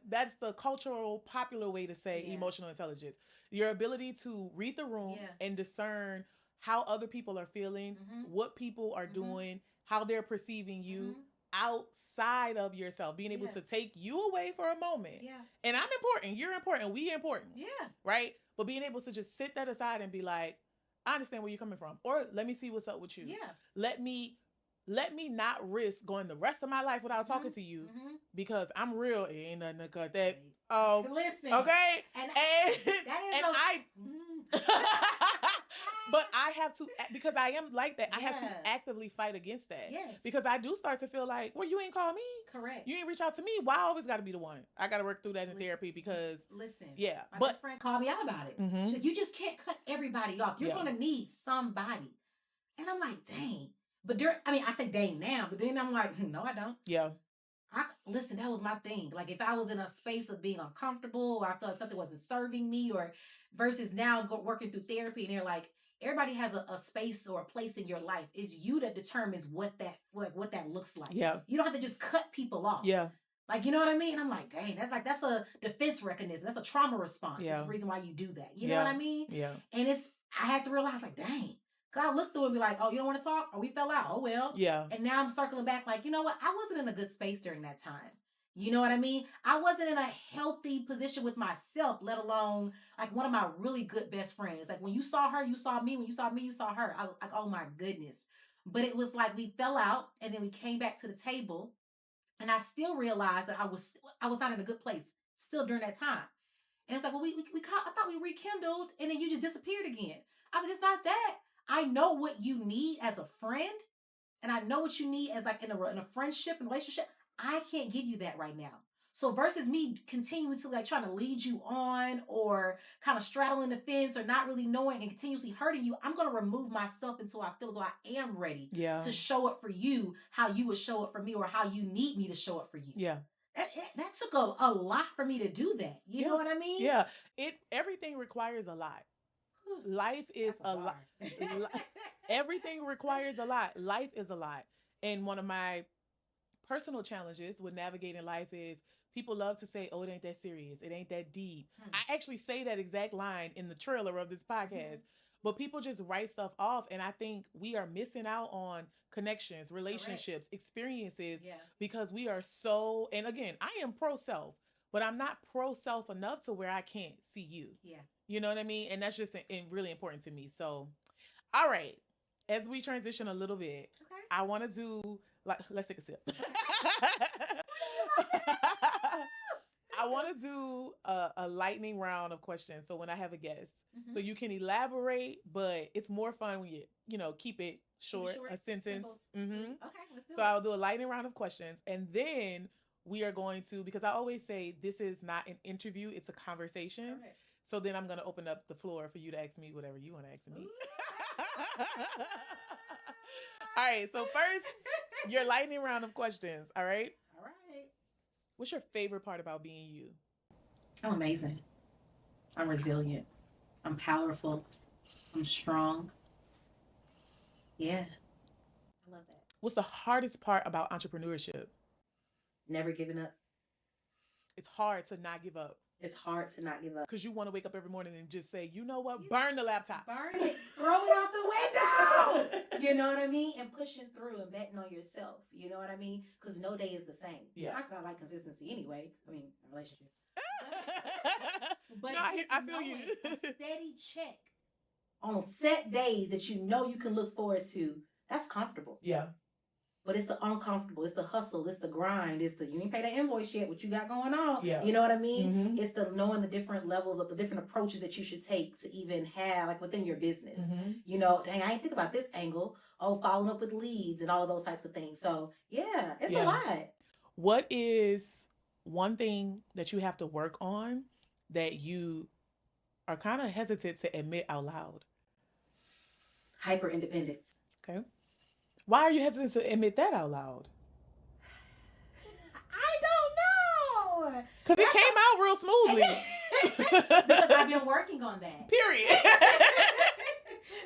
A: cultural popular way to say emotional intelligence. Your ability to read the room and discern how other people are feeling, mm-hmm. what people are mm-hmm. doing, how they're perceiving you. Mm-hmm. Outside of yourself, being able to take you away for a moment. Yeah. And I'm important. You're important. We important.
B: Yeah.
A: Right? But being able to just sit that aside and be like, I understand where you're coming from. Or let me see what's up with you.
B: Yeah.
A: Let me not risk going the rest of my life without mm-hmm. talking to you mm-hmm. because I'm real. It ain't nothing to cut that. Oh,
B: listen.
A: Okay.
B: And
A: but I have to, because I am like that, I have to actively fight against that.
B: Yes.
A: Because I do start to feel like, well, you ain't call me.
B: Correct.
A: You ain't reach out to me. Why I always got to be the one? I got to work through that in therapy because.
B: Listen.
A: Yeah.
B: My best friend called me out about it. Mm-hmm. She said, you just can't cut everybody off. You're going to need somebody. And I'm like, dang. But I say dang now, but then I'm like, no, I don't.
A: Yeah.
B: Listen, that was my thing. Like if I was in a space of being uncomfortable or I felt like something wasn't serving me or versus now working through therapy and they're like, everybody has a space or a place in your life. It's you that determines what that looks like.
A: Yeah.
B: You don't have to just cut people off.
A: Yeah.
B: Like, you know what I mean? I'm like, dang, that's a defense mechanism. That's a trauma response. Yeah. That's the reason why you do that. You know what I mean?
A: Yeah.
B: And I had to realize like, dang. Cause I looked through it and be like, oh, you don't want to talk? Or we fell out. Oh, well.
A: Yeah.
B: And now I'm circling back like, you know what? I wasn't in a good space during that time. You know what I mean? I wasn't in a healthy position with myself, let alone like one of my really good best friends. Like when you saw her, you saw me. When you saw me, you saw her. Like, oh my goodness. But it was like we fell out and then we came back to the table and I still realized that I was not in a good place still during that time. And it's like, well, I thought we rekindled and then you just disappeared again. I was like, it's not that. I know what you need as a friend and I know what you need as like in a friendship and relationship. I can't give you that right now. So versus me continuing to like trying to lead you on or kind of straddling the fence or not really knowing and continuously hurting you, I'm going to remove myself until I feel as though I am ready to show up for you how you would show up for me or how you need me to show up for you.
A: Yeah.
B: That took a lot for me to do that. You know what I mean?
A: Yeah. Everything requires a lot. Life is a lot. Everything requires a lot. Life is a lot. And one of my personal challenges with navigating life is People love to say, "Oh, it ain't that serious. It ain't that deep." I actually say that exact line in the trailer of this podcast. But people just write stuff off, and I think we are missing out on connections, relationships, experiences because we are so. And again, I am pro self, but I'm not pro self enough to where I can't see you. You know what I mean? And that's just really important to me. So, all right, as we transition a little bit, I want to do like let's take a sip. I want to do a lightning round of questions. So when I have a guest, so you can elaborate, but it's more fun when you know, keep it short, a sentence.
B: Okay, let's do
A: so I'll do a lightning round of questions, and then we are going to, because I always say this is not an interview, it's a conversation.
B: Correct.
A: So then I'm going to open up the floor for you to ask me whatever you want to ask me. All right. So first, your lightning round of questions. All right.
B: All right.
A: What's your favorite part about being you?
B: I'm amazing. I'm resilient. I'm powerful. I'm strong. Yeah. I love that.
A: What's the hardest part about entrepreneurship?
B: Never giving up.
A: It's hard to not give up.
B: It's hard to not give up.
A: Because you want to wake up every morning and just say, you know what? Burn the laptop.
B: Burn it. Throw it out the window. You know what I mean? And pushing through and betting on yourself. You know what I mean? Because no day is the same.
A: Yeah.
B: I like consistency anyway. I mean, a relationship. But
A: no, I feel you.
B: A steady check on set days that you know you can look forward to. That's comfortable.
A: Yeah.
B: But it's the uncomfortable. It's the hustle. It's the grind. It's the, you ain't paid that invoice yet, what you got going on.
A: Yeah.
B: You know what I mean? It's the knowing the different levels of the different approaches that you should take to even have, like, within your business. You know, dang, I ain't think about this angle. Oh, following up with leads and all of those types of things. So, yeah, it's a lot. What
A: is one thing that you have to work on that you are kind of hesitant to admit out loud?
B: Hyper independence.
A: Okay. Why are you hesitant to admit that out loud?
B: I don't know.
A: Because it came out real smoothly.
B: Because I've been working on that.
A: Period.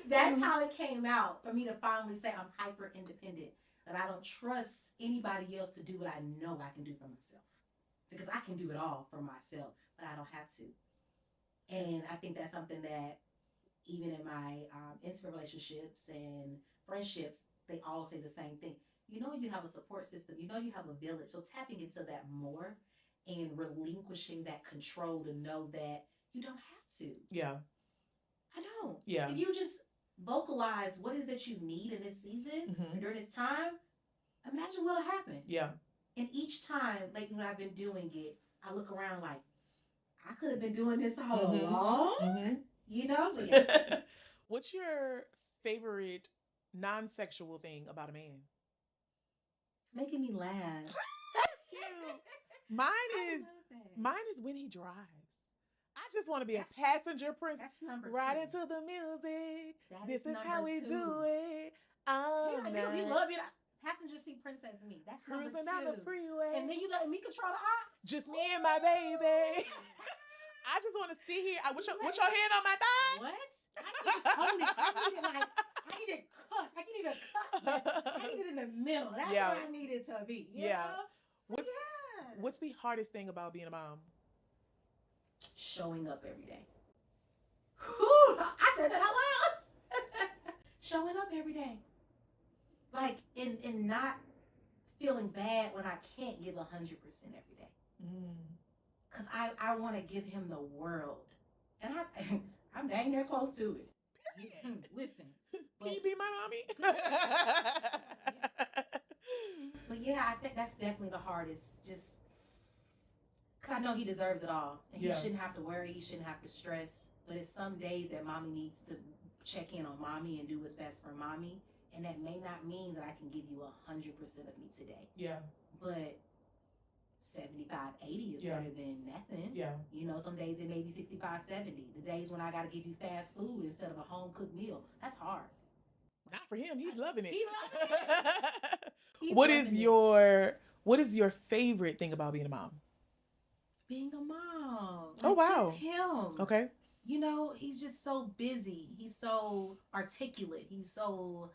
B: That's how it came out for me to finally say I'm hyper independent. That I don't trust anybody else to do what I know I can do for myself. Because I can do it all for myself, but I don't have to. And I think that's something that even in my intimate relationships and friendships, they all say the same thing. You know, you have a support system. You know, you have a village. So tapping into that more and relinquishing that control to know that you don't have to.
A: Yeah.
B: I don't.
A: Yeah.
B: If you just vocalize what is that you need in this season or during this time, imagine what'll happen.
A: Yeah.
B: And each time, like when I've been doing it, I look around like, I could have been doing this all along. You know? Yeah.
A: What's your favorite non-sexual thing about a man?
B: Making me laugh.
A: That's cute. Mine is when he drives. I just want to be a passenger princess.
B: That's number
A: right
B: 2.
A: into the music.
B: This
A: is how we
B: 2.
A: do it. Oh,
B: yeah, you love it. Passenger seat princess me. That's
A: cruising
B: number 2.
A: down the freeway.
B: And then you let me control the aux.
A: Just me and my baby. I just want to sit here. With your hand on my thigh.
B: What? I need to own it. I need it cuss. Like you need a cuss. I need it in the middle. That's what I need it to be. You know?
A: What's the hardest thing about being a mom?
B: Showing up every day. Whew, I said that out loud. Showing up every day. Like, in not feeling bad when I can't give 100% every day. Because I want to give him the world. And I'm dang near close to it. Listen.
A: Can you be my mommy?
B: But yeah, I think that's definitely the hardest. Just because I know he deserves it all. And he shouldn't have to worry. He shouldn't have to stress. But it's some days that mommy needs to check in on mommy and do what's best for mommy. And that may not mean that I can give you 100% of me today. Yeah. But 75, 80 is better than nothing. Yeah. You know, some days it may be 65, 70. The days when I got to give you fast food instead of a home cooked meal. That's hard.
A: Not for him. He's loving it.
B: He's loving it.
A: What is your favorite thing about being a mom?
B: Being a mom.
A: Oh, wow.
B: Just him.
A: Okay.
B: You know, he's just so busy. He's so articulate. He's so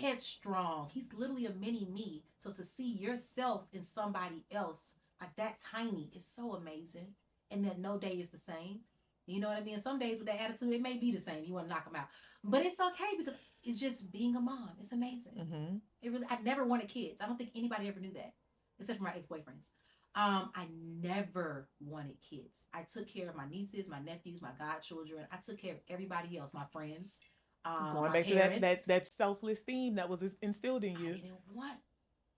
B: headstrong. He's literally a mini me. So to see yourself in somebody else, Like that tiny is so amazing. And then no day is the same. You know what I mean? Some days with that attitude, it may be the same. You want to knock them out. But it's okay because it's just being a mom. It's amazing.
A: Mm-hmm.
B: It really, I never wanted kids. I don't think anybody ever knew that, except for my ex-boyfriends. I never wanted kids. I took care of my nieces, my nephews, my godchildren. I took care of everybody else, my friends,
A: Going
B: my
A: back to
B: parents.
A: that selfless theme that was instilled in
B: I
A: you.
B: didn't want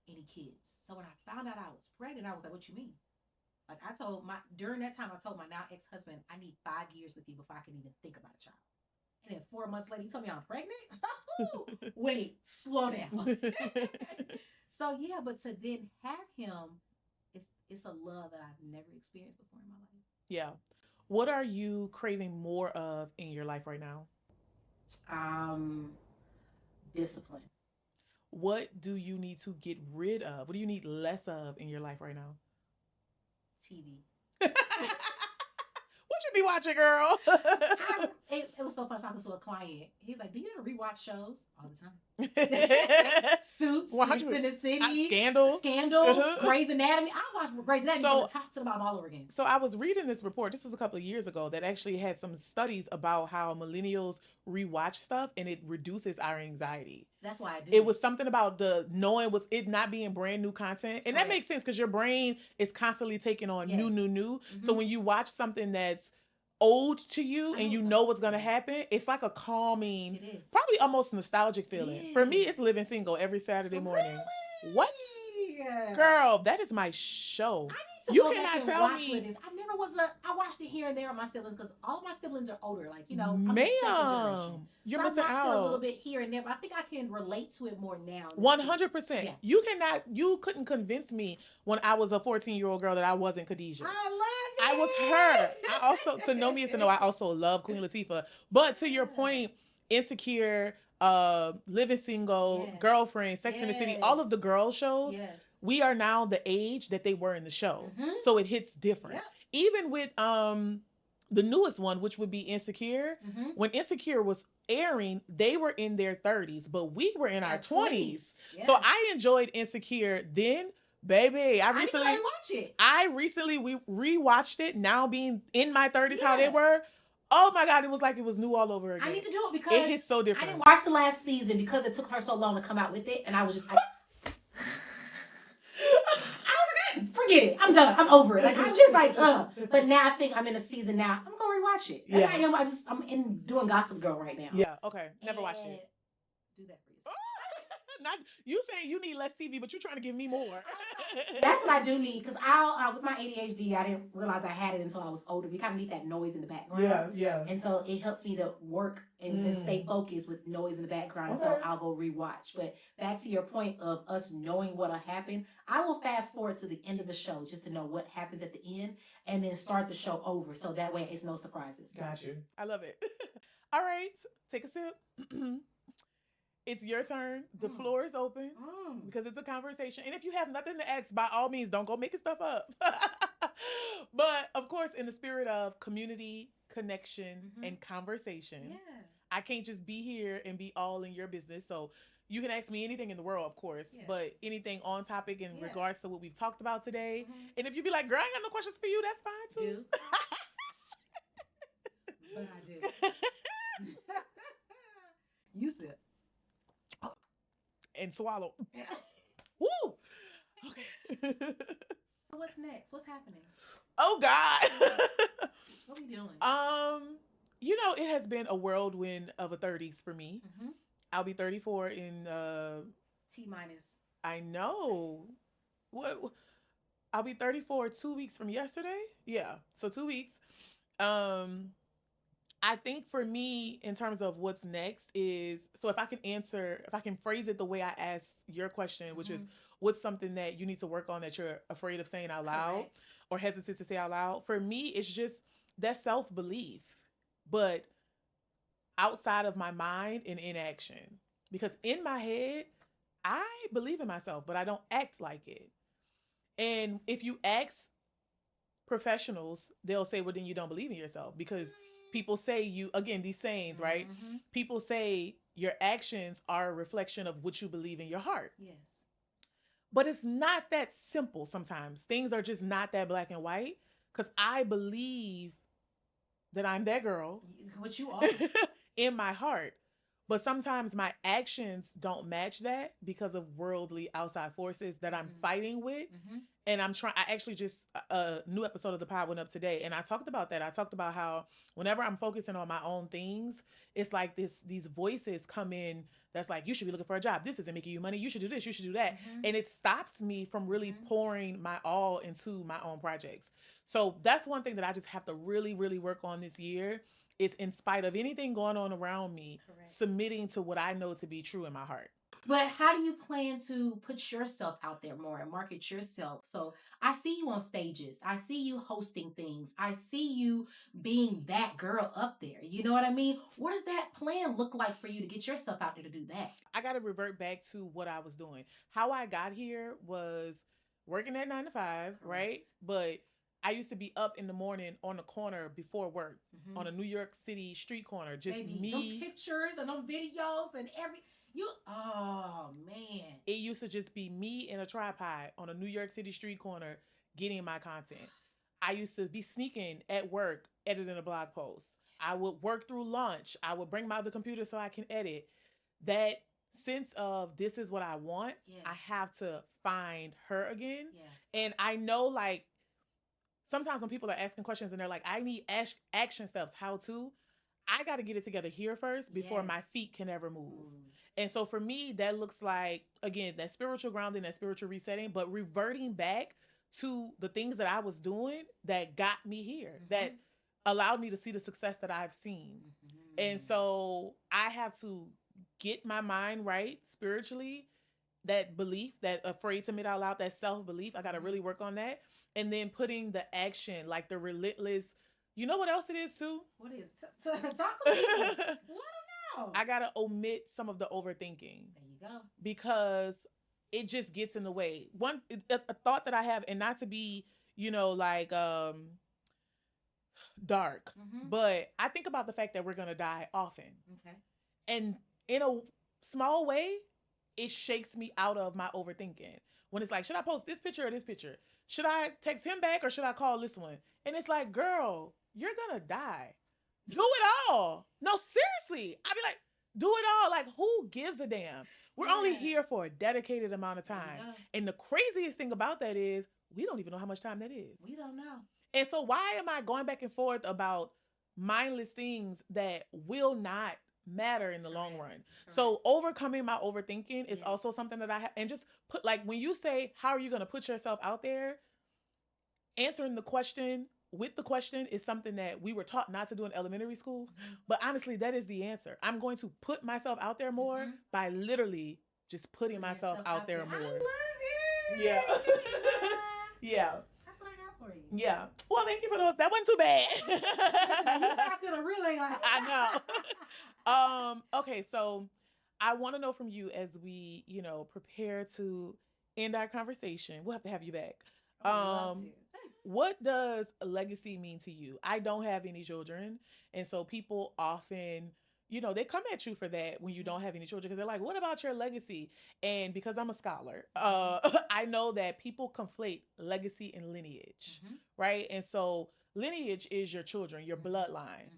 B: any kids. So when I found out I was pregnant, I was like, "What you mean?" Like I told my during that time, I told my now ex-husband, "I need 5 years with you before I can even think about a child." And then 4 months later, he told me I'm pregnant. Wait, slow down. So yeah, but to then have him, it's a love that I've never experienced before in my life.
A: Yeah. What are you craving more of in your life right now?
B: Um, Discipline.
A: What do you need to get rid of? What do you need less of in your life right now?
B: TV.
A: What you be watching, girl?
B: It was so fun talking to a client. He's like, "Do you ever rewatch shows all the time?" Suits, Sex in the City,
A: Scandal,
B: Grey's Anatomy. I watch Grey's Anatomy from the top to the bottom all over again.
A: So I was reading this report. This was a couple of years ago that actually had some studies about how millennials rewatch stuff and it reduces our anxiety.
B: That's why I do.
A: It was something about the knowing was it not being brand new content, and that makes sense because your brain is constantly taking on new. Mm-hmm. So when you watch something that's old to you and you know what's going to happen, it's like a calming, probably almost nostalgic feeling. For me, it's Living Single every Saturday morning.
B: Really?
A: What? Girl, that is my show.
B: I need to go back and watch this. I never was I watched it here and there with my siblings because all of my siblings are older. Like, you know, I'm the second generation. You're missing out. I watched it a little bit here and there, but I think I can relate to it more now.
A: 100%. Yeah. You couldn't convince me when I was a 14-year-old girl that I wasn't Khadijah.
B: I love it.
A: I was her. I also, to know me is to know I also love Queen Latifah. But to your point, Insecure, Living Single, Girlfriend, Sex in the City, all of the girl shows, we are now the age that they were in the show. Mm-hmm. So it hits different. Yep. Even with the newest one, which would be Insecure, when Insecure was airing, they were in their 30s, but we were in our 20s. Yeah. So I enjoyed Insecure then. Baby, I recently we rewatched it, now being in my 30s, how they were. Oh my God, it was like it was new all over again.
B: I need to do it because
A: it hits so different.
B: I didn't watch the last season because it took her so long to come out with it, and I was just like, forget it. I'm done. I'm over it. Like I'm just like, But now I think I'm in a season now. I'm gonna rewatch it. That's how I am. I'm in doing Gossip Girl right now.
A: Yeah. Okay. Never watched it.
B: Do that for yourself.
A: Not you saying you need less TV, but you're trying to give me more.
B: That's what I do need because I'll with my ADHD, I didn't realize I had it until I was older. We kind of need that noise in the background. Yeah. And so it helps me to work and stay focused with noise in the background. Okay. So I'll go rewatch. But back to your point of us knowing what'll happen, I will fast forward to the end of the show just to know what happens at the end, and then start the show over so that way it's no surprises.
A: Got you. I love it. All right, take a sip. It's your turn. The floor is open because it's a conversation. And if you have nothing to ask, by all means, don't go making stuff up. But of course, in the spirit of community, connection, and conversation, I can't just be here and be all in your business. So you can ask me anything in the world, of course, but anything on topic in regards to what we've talked about today. And if you be like, girl, I ain't got no questions for you, that's fine too.
B: But I do. You sip.
A: And swallow. Woo! Okay.
B: So what's next? What's happening?
A: Oh God.
B: What are we doing?
A: It has been a whirlwind of a 30s for me. I'll be 34 in
B: T minus.
A: I know. What? I'll be 34 2 weeks from yesterday. Yeah. So 2 weeks. I think for me, in terms of what's next is, so if I can phrase it the way I asked your question, which is what's something that you need to work on that you're afraid of saying out loud or hesitant to say out loud. For me, it's just that self-belief, but outside of my mind and in action. Because in my head, I believe in myself, but I don't act like it. And if you ask professionals, they'll say, well, then you don't believe in yourself because people say these sayings, right? People say your actions are a reflection of what you believe in your heart.
B: Yes.
A: But it's not that simple sometimes. Things are just not that black and white because I believe that I'm that girl
B: What you are.
A: in my heart. But sometimes my actions don't match that because of worldly outside forces that I'm fighting with.
B: Mm-hmm.
A: And I'm trying, I actually just, a new episode of the pod went up today. And I talked about that. I talked about how whenever I'm focusing on my own things, it's like these voices come in that's like, you should be looking for a job. This isn't making you money. You should do this. You should do that.
B: Mm-hmm.
A: And it stops me from really pouring my all into my own projects. So that's one thing that I just have to really, really work on this year is in spite of anything going on around me,
B: Correct.
A: submitting to what I know to be true in my heart.
B: But how do you plan to put yourself out there more and market yourself? So I see you on stages. I see you hosting things. I see you being that girl up there. You know what I mean? What does that plan look like for you to get yourself out there to do that?
A: I got to revert back to what I was doing. How I got here was working at 9 to 5, right? But I used to be up in the morning on the corner before work on a New York City street corner. Just
B: Baby,
A: me.
B: them pictures and them videos and oh man.
A: It used to just be me and a tripod on a New York City street corner getting my content. I used to be sneaking at work, editing a blog post. I would work through lunch. I would bring my other computer so I can edit. That sense of this is what I want, I have to find her again. And I know, like, sometimes when people are asking questions and they're like, I need action steps, how to, I got to get it together here first before my feet can ever move. And so for me, that looks like, again, that spiritual grounding, that spiritual resetting, but reverting back to the things that I was doing that got me here, that allowed me to see the success that I've seen. And so I have to get my mind right spiritually, that belief, that afraid to admit out loud, that self-belief. I got to really work on that. And then putting the action, like the relentless, you know what else it is too?
B: What is it? Talk to me. Let them know.
A: I got to omit some of the overthinking.
B: There you go.
A: Because it just gets in the way. A thought that I have, and not to be, like dark, but I think about the fact that we're going to die often.
B: Okay.
A: And in a small way, it shakes me out of my overthinking. When it's like, should I post this picture or this picture? Should I text him back or should I call this one? And it's like, girl, you're going to die. Do it all. No, seriously. I'd be like, do it all. Like, who gives a damn? We're only here for a dedicated amount of time. And the craziest thing about that is we don't even know how much time that is.
B: We don't know.
A: And so why am I going back and forth about mindless things that will not matter in the long run? So overcoming my overthinking is also something that I have. And just put, like, when you say, how are you going to put yourself out there? Answering the question with the question is something that we were taught not to do in elementary school. But honestly, that is the answer. I'm going to put myself out there more by literally just putting myself out there more. I
B: love it.
A: Yeah. Yeah.
B: That's what I got for you.
A: Yeah. Well, thank you for those. That wasn't too bad.
B: You got to really like.
A: I know. Okay, so I want to know from you as we, prepare to end our conversation. We'll have to have you back. What does legacy mean to you? I don't have any children. And so people often, they come at you for that when you don't have any children because they're like, what about your legacy? And because I'm a scholar, I know that people conflate legacy and lineage, right? And so lineage is your children, your bloodline.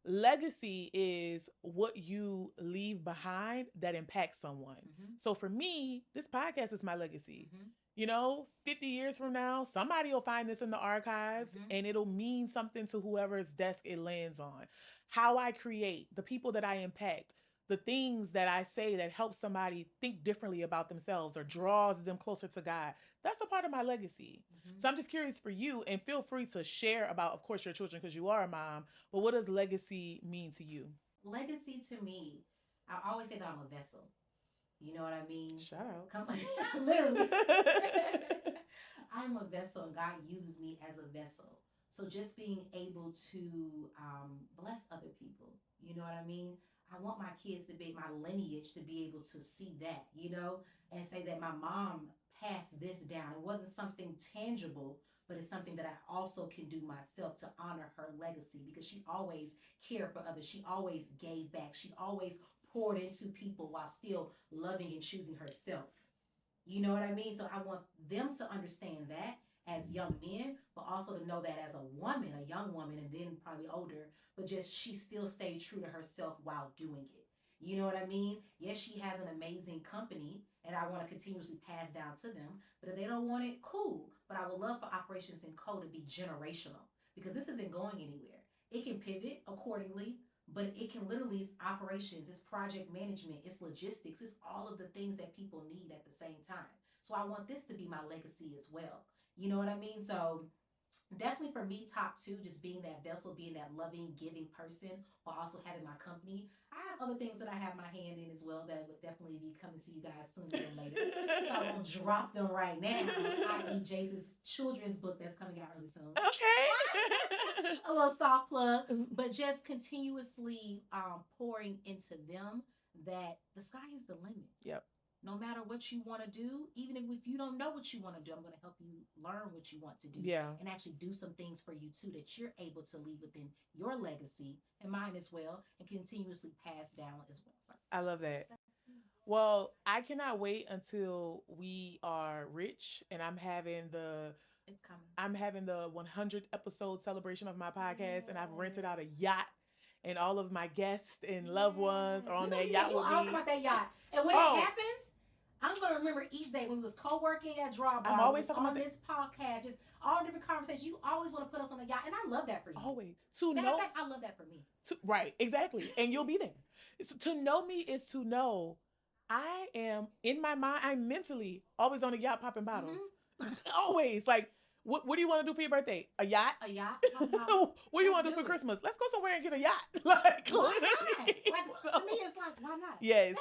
A: Legacy is what you leave behind that impacts someone. So for me, this podcast is my legacy. 50 years from now, somebody will find this in the archives and it'll mean something to whoever's desk it lands on. How I create, the people that I impact, the things that I say that help somebody think differently about themselves or draws them closer to God. That's a part of my legacy. So I'm just curious for you, and feel free to share about, of course, your children because you are a mom, but what does legacy mean to you?
B: Legacy to me, I always say that I'm a vessel. You know what I mean?
A: Shout out.
B: Literally. I'm a vessel and God uses me as a vessel. So just being able to bless other people, you know what I mean? I want my kids to be, my lineage to be able to see that, and say that my mom passed this down. It wasn't something tangible, but it's something that I also can do myself to honor her legacy because she always cared for others. She always gave back. She always poured into people while still loving and choosing herself. You know what I mean? So I want them to understand that as young men, but also to know that as a woman, a young woman, and then probably older, but just she still stayed true to herself while doing it. You know what I mean? Yes, she has an amazing company, and I want to continuously pass down to them. But if they don't want it, cool. But I would love for Operations and Co to be generational because this isn't going anywhere. It can pivot accordingly, but it can literally, it's operations, it's project management, it's logistics, it's all of the things that people need at the same time. So I want this to be my legacy as well. You know what I mean? So definitely for me, top two, just being that vessel, being that loving, giving person, while also having my company. I have other things that I have my hand in as well that would definitely be coming to you guys sooner than later. So I won't drop them right now. I.e. Jason's children's book that's coming out really soon.
A: Okay.
B: A little soft plug, but just continuously pouring into them that the sky is the limit.
A: Yep.
B: No matter what you want to do, even if you don't know what you want to do, I'm going to help you learn what you want to do.
A: Yeah.
B: And actually do some things for you too that you're able to leave within your legacy and mine as well, and continuously pass down as well. So,
A: I love that. Well, I cannot wait until we are rich and
B: it's coming.
A: I'm having the 100th episode celebration of my podcast,
B: Yes.
A: and I've rented out a yacht, and all of my guests and loved ones are on that yacht
B: You
A: with
B: awesome
A: me.
B: about that yacht. And when it happens, I'm gonna remember each day when we was co-working at Drawbar.
A: I'm always talking
B: on
A: about
B: this podcast, just all different conversations. You always want to put us on a yacht, and I love that for you.
A: Always
B: Matter of fact, I love that for me.
A: Right, exactly, and you'll be there. To know me is to know I am in my mind. I'm mentally always on a yacht popping bottles. Always like. What do you want to do for your birthday? A yacht?
B: A yacht?
A: What do you want to do for Christmas? Let's go somewhere and get a yacht. Like,
B: why not? Like, so, to me, it's like, why not?
A: Yes.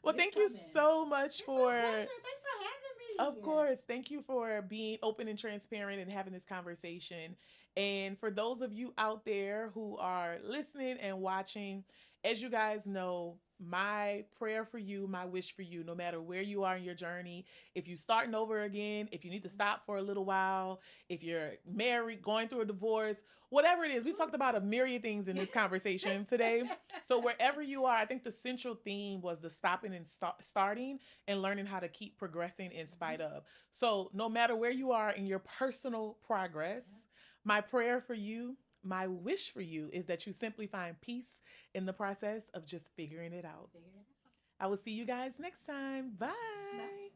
A: Well, thank you so much for.
B: Thanks for having me.
A: Of course. Thank you for being open and transparent and having this conversation. And for those of you out there who are listening and watching, as you guys know, my prayer for you, my wish for you, no matter where you are in your journey, if you're starting over again, if you need to stop for a little while, if you're married, going through a divorce, whatever it is, we've talked about a myriad things in this conversation today. So wherever you are, I think the central theme was the stopping and starting and learning how to keep progressing in spite of. So no matter where you are in your personal progress, my prayer for you, my wish for you is that you simply find peace in the process of just figuring it out. I will see you guys next time. Bye. Bye.